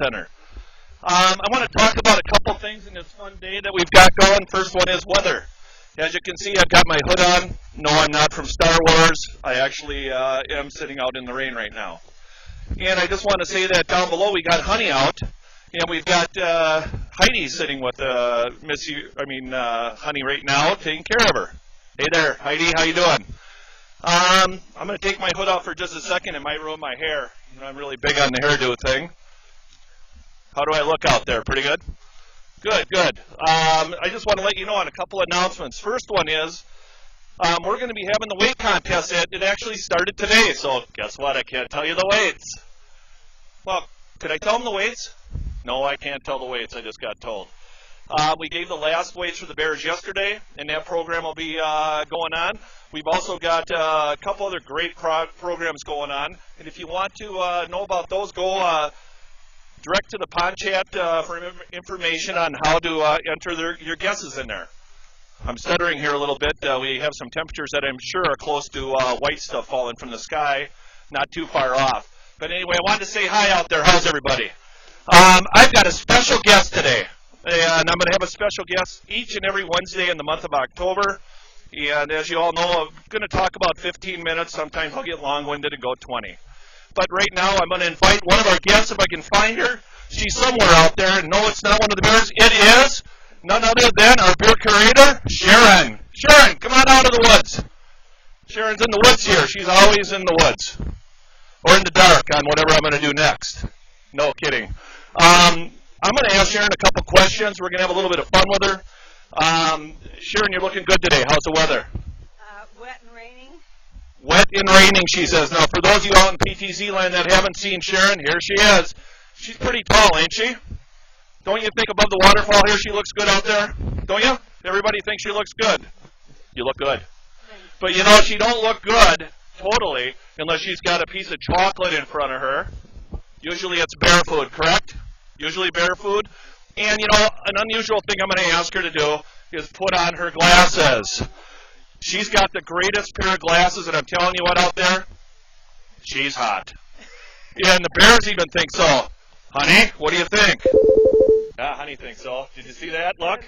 Center. I want to talk about a couple things in this fun day that we've got going. First one is weather. As you can see, I've got my hood on. No, I'm not from Star Wars. I actually am sitting out in the rain right now. And I just want to say that down below we got Honey out, and we've got Heidi sitting with Honey right now, taking care of her. Hey there, Heidi, how you doing? I'm going to take my hood off for just a second. It might ruin my hair. You know, I'm really big on the hairdo thing. How do I look out there? Pretty good? Good, good. I just want to let you know on a couple of announcements. First one is we're going to be having the weight contest. It actually started today, so guess what? I can't tell you the weights. Well, could I tell them the weights? No, I can't tell the weights. I just got told. We gave the last weights for the Bears yesterday, and that program will be going on. We've also got a couple other great programs going on, and if you want to know about those, go direct to the pond chat for information on how to enter your guesses in there. I'm stuttering here a little bit. We have some temperatures that I'm sure are close to white stuff falling from the sky, not too far off. But anyway, I wanted to say hi out there. How's everybody? I've got a special guest today, and I'm going to have a special guest each and every Wednesday in the month of October. And as you all know, I'm going to talk about 15 minutes. Sometimes I'll get long-winded and go 20. But right now, I'm going to invite one of our guests, if I can find her. She's somewhere out there. And no, it's not one of the bears. It is none other than our beer curator, Sharon. Sharon, come on out of the woods. Sharon's in the woods here. She's always in the woods. Or in the dark on whatever I'm going to do next. No kidding. I'm going to ask Sharon a couple questions. We're going to have a little bit of fun with her. Sharon, you're looking good today. How's the weather? Wet and raining. Wet and raining, she says. Now, for those of you out in PTZ land that haven't seen Sharon, here she is. She's pretty tall, ain't she? Don't you think above the waterfall here she looks good out there? Don't you? Everybody thinks she looks good. You look good. But, you know, she don't look good, totally, unless she's got a piece of chocolate in front of her. Usually it's bear food, correct? Usually bear food. And, you know, an unusual thing I'm going to ask her to do is put on her glasses. She's got the greatest pair of glasses, and I'm telling you what out there, she's hot. Yeah, and the bears even think so. Honey, what do you think? Honey thinks so. Did you see that? Look.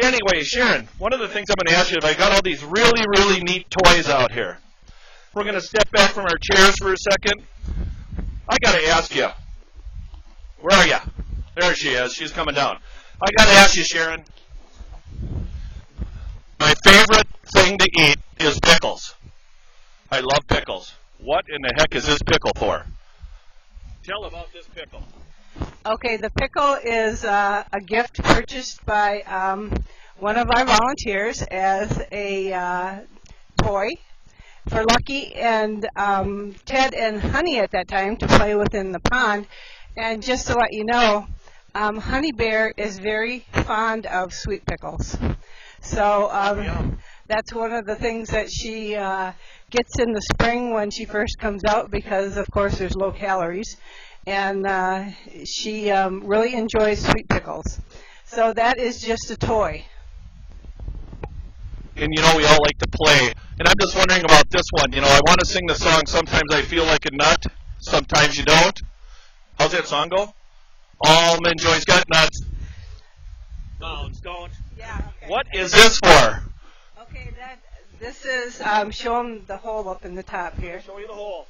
Anyway, Sharon, one of the things I'm going to ask you is I got all these really, really neat toys out here. We're going to step back from our chairs for a second. I got to ask you, where are you? There she is. She's coming down. I got to ask you, Sharon. My favorite thing to eat is pickles. I love pickles. What in the heck is this pickle for? Tell about this pickle. Okay, the pickle is a gift purchased by one of our volunteers as a toy for Lucky and Ted and Honey at that time to play with in the pond. And just to let you know, Honey Bear is very fond of sweet pickles. So that's one of the things that she gets in the spring when she first comes out because, of course, there's low calories. And she really enjoys sweet pickles. So that is just a toy. And, you know, we all like to play. And I'm just wondering about this one. You know, I want to sing the song, Sometimes I Feel Like a Nut, Sometimes You Don't. How's that song go? Almond Joy's got nuts. Bones don't. Yeah, okay. What is this for? Okay, this is, show them the hole up in the top here. I'll show you the hole.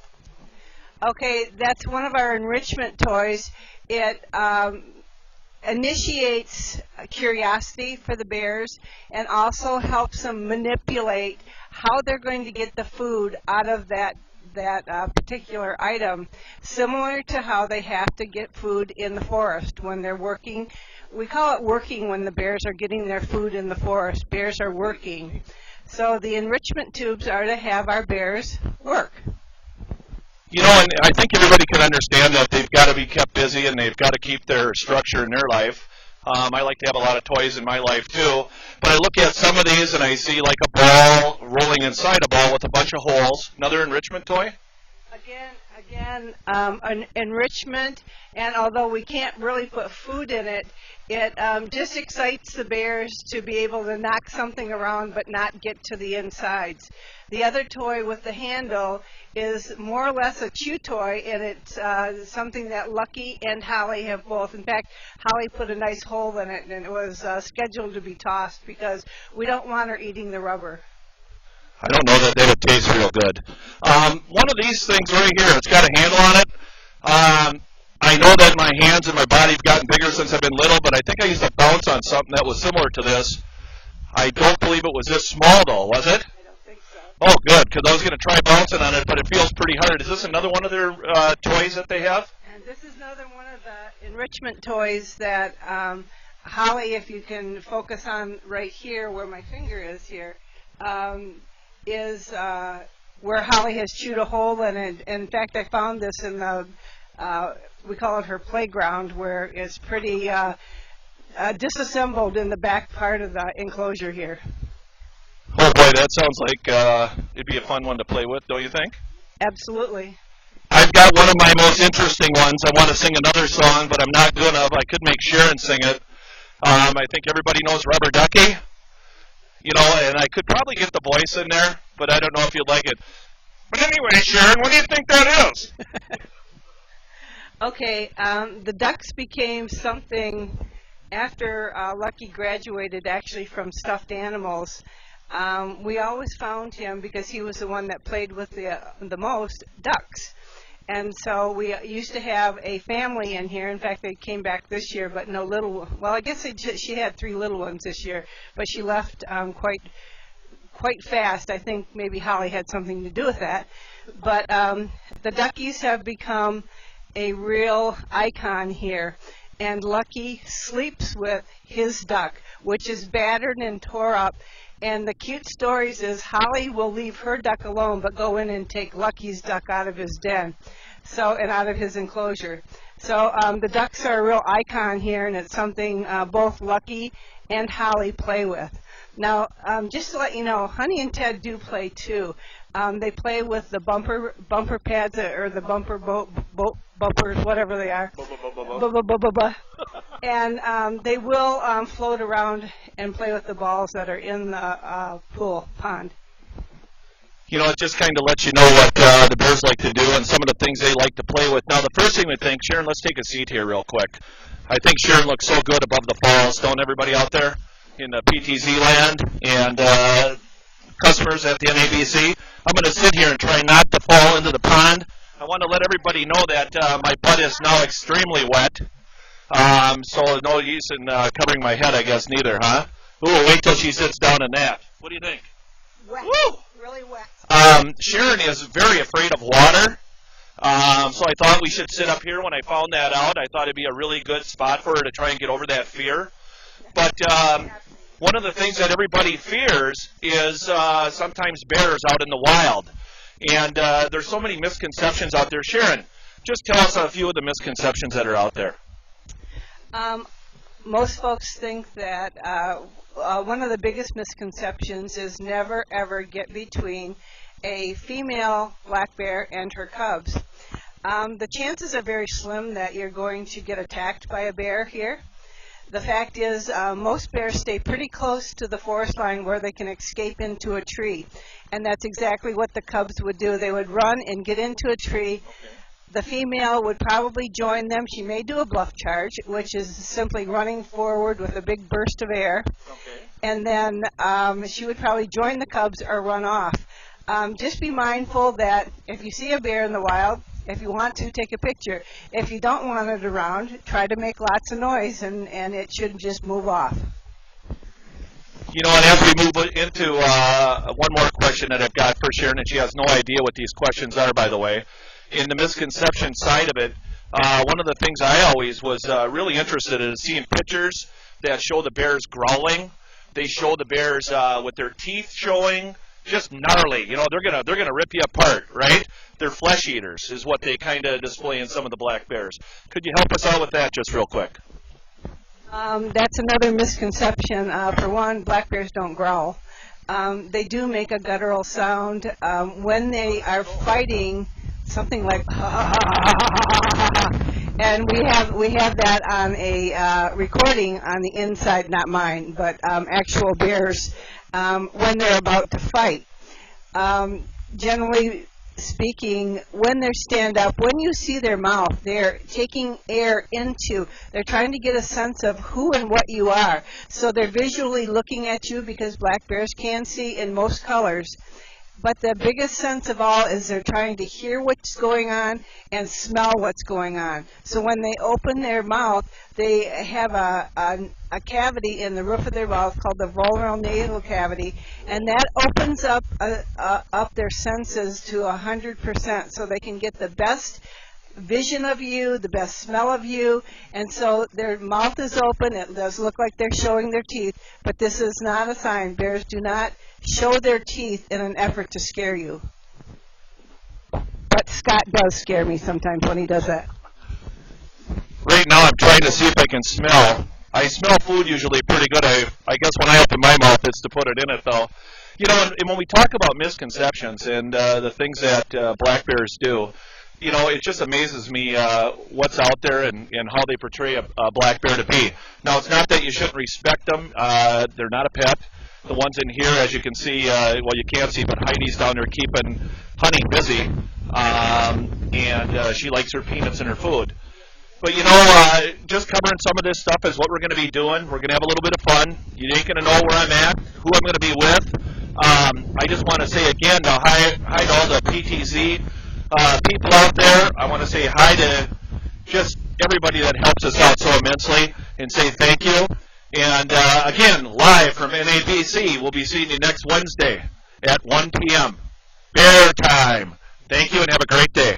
Okay, that's one of our enrichment toys. It initiates curiosity for the bears and also helps them manipulate how they're going to get the food out of that particular item, similar to how they have to get food in the forest when they're working. We call it working when the bears are getting their food in the forest. Bears are working. So the enrichment tubes are to have our bears work. You know, and I think everybody can understand that they've got to be kept busy and they've got to keep their structure in their life. I like to have a lot of toys in my life too, but I look at some of these and I see like a ball rolling inside a ball with a bunch of holes. Another enrichment toy? Again, an enrichment, and although we can't really put food in it, it just excites the bears to be able to knock something around but not get to the insides. The other toy with the handle is more or less a chew toy, and it's something that Lucky and Holly have both. In fact, Holly put a nice hole in it, and it was scheduled to be tossed because we don't want her eating the rubber. I don't know that they would taste real good. One of these things right here, it's got a handle on it. I know that my hands and my body have gotten bigger since I've been little, but I think I used to bounce on something that was similar to this. I don't believe it was this small, though, was it? I don't think so. Oh, good, because I was going to try bouncing on it, but it feels pretty hard. Is this another one of their toys that they have? And this is another one of the enrichment toys that Holly, if you can focus on right here where my finger is here, is where Holly has chewed a hole in it. In fact, I found this in the, we call it her playground, where it's pretty disassembled in the back part of the enclosure here. Oh boy, that sounds like it'd be a fun one to play with, don't you think? Absolutely. I've got one of my most interesting ones. I want to sing another song, but I'm not good enough. I could make Sharon sing it. I think everybody knows Rubber Ducky. You know, and I could probably get the voice in there, but I don't know if you'd like it. But anyway, Sharon, what do you think that is? Okay, the ducks became something after Lucky graduated actually from stuffed animals. We always found him, because he was the one that played with the most ducks. And so we used to have a family in here. In fact, they came back this year, but no little. Well, I guess she had 3 little ones this year, but she left quite fast. I think maybe Holly had something to do with that. But the duckies have become a real icon here. And Lucky sleeps with his duck, which is battered and tore up. And the cute stories is Holly will leave her duck alone, but go in and take Lucky's duck out of his den, and out of his enclosure. So the ducks are a real icon here, and it's something both Lucky and Holly play with. Now, just to let you know, Honey and Ted do play too. They play with the bumper pads, or the bumpers, whatever they are. And they will float around and play with the balls that are in the pond. You know, it just kind of lets you know what the Bears like to do and some of the things they like to play with. Now, the first thing we think, Sharon, let's take a seat here real quick. I think Sharon looks so good above the falls, don't everybody out there in the PTZ land and customers at the NABC? I'm going to sit here and try not to fall into the pond. I want to let everybody know that my butt is now extremely wet. So no use in covering my head, I guess, neither, huh? Ooh, wait till she sits down and nap. What do you think? Wet. Woo! Really wet. Sharon is very afraid of water. So I thought we should sit up here. When I found that out, I thought it'd be a really good spot for her to try and get over that fear. But one of the things that everybody fears is sometimes bears out in the wild. And there's so many misconceptions out there. Sharon, just tell us a few of the misconceptions that are out there. Most folks think that one of the biggest misconceptions is never ever get between a female black bear and her cubs. The chances are very slim that you're going to get attacked by a bear here. The fact is, most bears stay pretty close to the forest line where they can escape into a tree. And that's exactly what the cubs would do. They would run and get into a tree. Okay. The female would probably join them. She may do a bluff charge, which is simply running forward with a big burst of air. Okay. And then she would probably join the cubs or run off. Just be mindful that if you see a bear in the wild, if you want to, take a picture. If you don't want it around, try to make lots of noise, and it should just move off. You know, and as we move into one more question that I've got for Sharon, and she has no idea what these questions are, by the way. In the misconception side of it, one of the things I always was really interested in is seeing pictures that show the bears growling. They show the bears with their teeth showing, just gnarly. You know, they're gonna rip you apart, right? They're flesh eaters, is what they kind of display in some of the black bears. Could you help us out with that just real quick? That's another misconception. For one, black bears don't growl. They do make a guttural sound. When they are fighting something like, and we have that on a recording on the inside, not mine, but actual bears when they're about to fight. Generally speaking, when they stand up, when you see their mouth, they're taking air into, they're trying to get a sense of who and what you are. So they're visually looking at you because black bears can see in most colors. But the biggest sense of all is they're trying to hear what's going on and smell what's going on. So when they open their mouth, they have a cavity in the roof of their mouth called the volar nasal cavity, and that opens up their senses to 100%, so they can get the best vision of you, the best smell of you, and so their mouth is open. It does look like they're showing their teeth, but this is not a sign. Bears do not show their teeth in an effort to scare you. But Scott does scare me sometimes when he does that. Right now I'm trying to see if I can smell. I smell food usually pretty good. I guess when I open my mouth it's to put it in it though. You know, and when we talk about misconceptions and the things that black bears do, you know, it just amazes me what's out there and how they portray a black bear to be. Now, it's not that you shouldn't respect them. They're not a pet. The ones in here, as you can see, well, you can't see, but Heidi's down there keeping Honey busy, and she likes her peanuts in her food. But, you know, just covering some of this stuff is what we're going to be doing. We're going to have a little bit of fun. You ain't going to know where I'm at, who I'm going to be with. I just want to say again, hi to all the PTZ people out there. I want to say hi to just everybody that helps us out so immensely and say thank you. And again, live from NABC, we'll be seeing you next Wednesday at 1 p.m. Bear time. Thank you and have a great day.